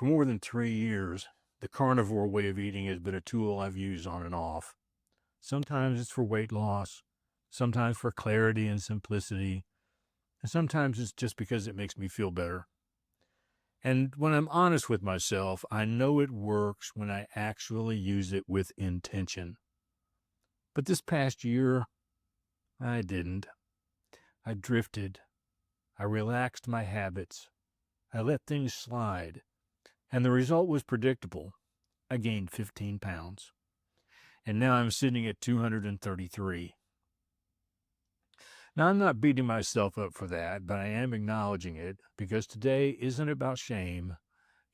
For more than 3 years, the carnivore way of eating has been a tool I've used on and off. Sometimes it's for weight loss, sometimes for clarity and simplicity, and sometimes it's just because it makes me feel better. And when I'm honest with myself, I know it works when I actually use it with intention. But this past year, I didn't. I drifted. I relaxed my habits. I let things slide. And the result was predictable. I gained 15 pounds. And now I'm sitting at 233. Now, I'm not beating myself up for that, but I am acknowledging it because today isn't about shame.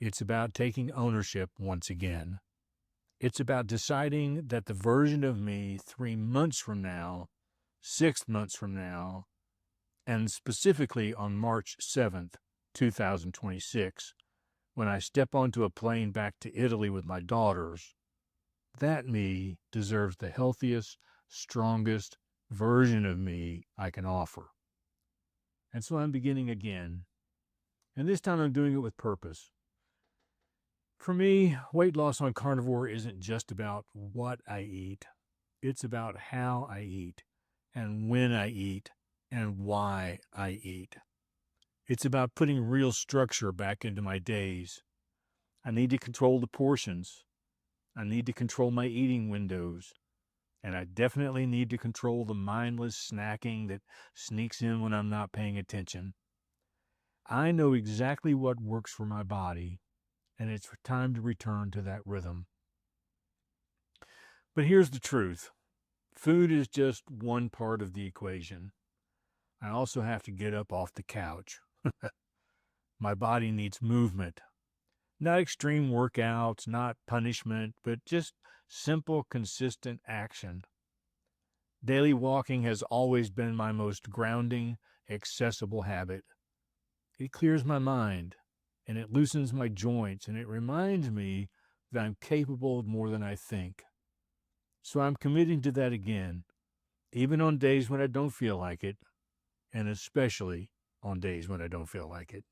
It's about taking ownership once again. It's about deciding that the version of me 3 months from now, 6 months from now, and specifically on March 7th, 2026, when I step onto a plane back to Italy with my daughters, that me deserves the healthiest, strongest version of me I can offer. And so I'm beginning again. And this time I'm doing it with purpose. For me, weight loss on carnivore isn't just about what I eat. It's about how I eat and when I eat and why I eat. It's about putting real structure back into my days. I need to control the portions. I need to control my eating windows. And I definitely need to control the mindless snacking that sneaks in when I'm not paying attention. I know exactly what works for my body, and it's time to return to that rhythm. But here's the truth. Food is just one part of the equation. I also have to get up off the couch. My body needs movement. Not extreme workouts, not punishment, but just simple, consistent action. Daily walking has always been my most grounding, accessible habit. It clears my mind, and it loosens my joints, and it reminds me that I'm capable of more than I think. So I'm committing to that again, even on days when I don't feel like it, and especially on days when I don't feel like it.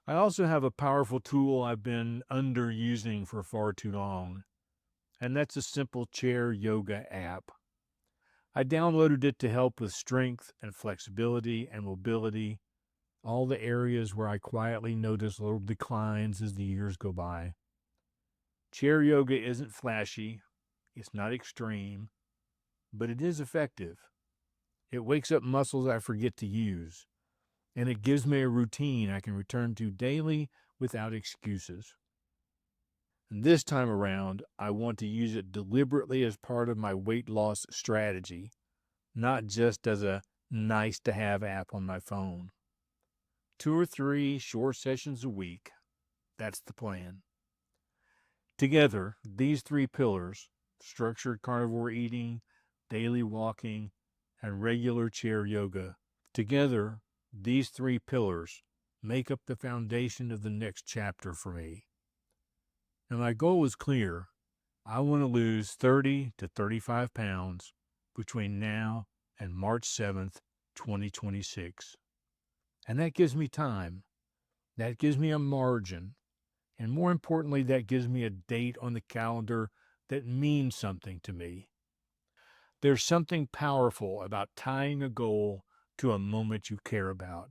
I also have a powerful tool I've been underusing for far too long, and that's a simple chair yoga app. I downloaded it to help with strength and flexibility and mobility, all the areas where I quietly notice little declines as the years go by. Chair yoga isn't flashy, it's not extreme, but it is effective. It wakes up muscles I forget to use, and it gives me a routine I can return to daily without excuses. And this time around, I want to use it deliberately as part of my weight loss strategy, not just as a nice to have app on my phone. 2 or 3 short sessions a week, that's the plan. Together, these 3 pillars, structured carnivore eating, daily walking, and regular chair yoga, together, these 3 pillars make up the foundation of the next chapter for me. And my goal is clear. I want to lose 30 to 35 pounds between now and March 7th, 2026. And that gives me time. That gives me a margin. And more importantly, that gives me a date on the calendar that means something to me. There's something powerful about tying a goal to a moment you care about.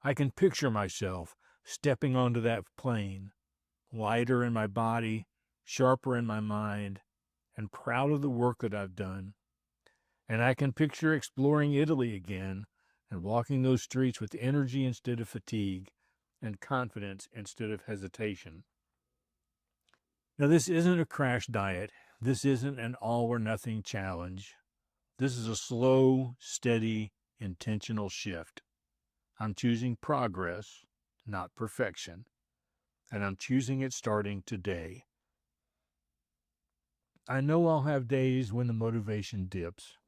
I can picture myself stepping onto that plane, lighter in my body, sharper in my mind, and proud of the work that I've done. And I can picture exploring Italy again and walking those streets with energy instead of fatigue and confidence instead of hesitation. Now, this isn't a crash diet. This isn't an all or nothing challenge. This is a slow, steady, intentional shift. I'm choosing progress, not perfection, and I'm choosing it starting today. I know I'll have days when the motivation dips,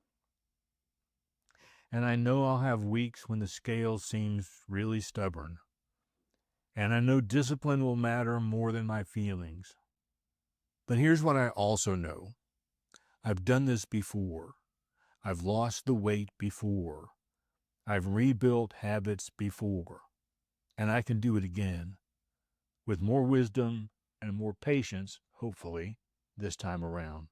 and I know I'll have weeks when the scale seems really stubborn, and I know discipline will matter more than my feelings. But here's what I also know. I've done this before. I've lost the weight before. I've rebuilt habits before, and I can do it again. with more wisdom and more patience, hopefully, this time around.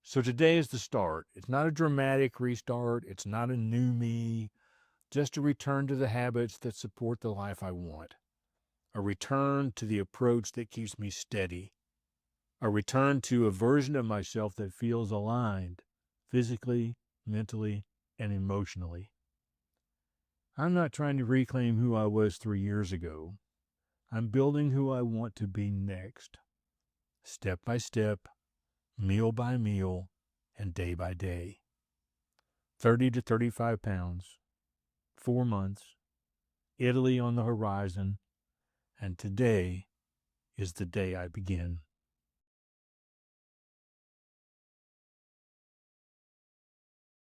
So today is the start. It's not a dramatic restart. It's not a new me, just a return to the habits that support the life I want. A return to the approach that keeps me steady. A return to a version of myself that feels aligned physically, mentally, and emotionally. I'm not trying to reclaim who I was 3 years ago. I'm building who I want to be next, step by step, meal by meal, and day by day. 30 to 35 pounds, 4 months, Italy on the horizon, and today is the day I begin.